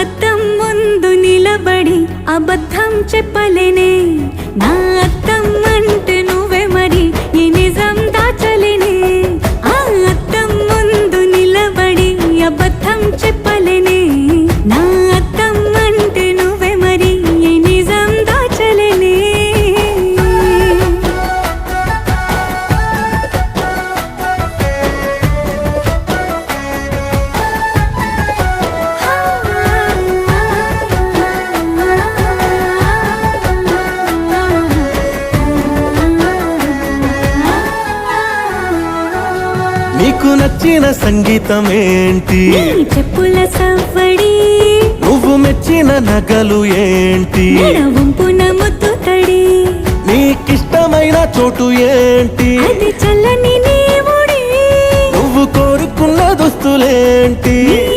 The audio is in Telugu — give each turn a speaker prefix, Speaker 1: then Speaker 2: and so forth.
Speaker 1: అద్దం ముందు నిలబడి అబద్ధం చెప్పలేనే, నా అద్దం అంటే నువ్వే మరి ఈ నిజం దాచలేనే. ఆ అద్దం ముందు నిలబడి అబద్ధం చెప్పలేనే, నా అద్దం అంటే నువ్వే మరి ఈ నిజం దాచలేనే.
Speaker 2: నీకు నచ్చిన సంగీతం ఏంటి?
Speaker 1: నీ చెప్పుల సవ్వడి.
Speaker 2: నువ్వు మెచ్చిన నగలు ఏంటి?
Speaker 1: వంపున ముత్తు తడి.
Speaker 2: నీకిష్టమైన చోటు ఏంటి?
Speaker 1: అది చల్లని నీ ఒడి.
Speaker 2: నువ్వు కోరుకున్న దుస్తులేంటి?
Speaker 1: నీ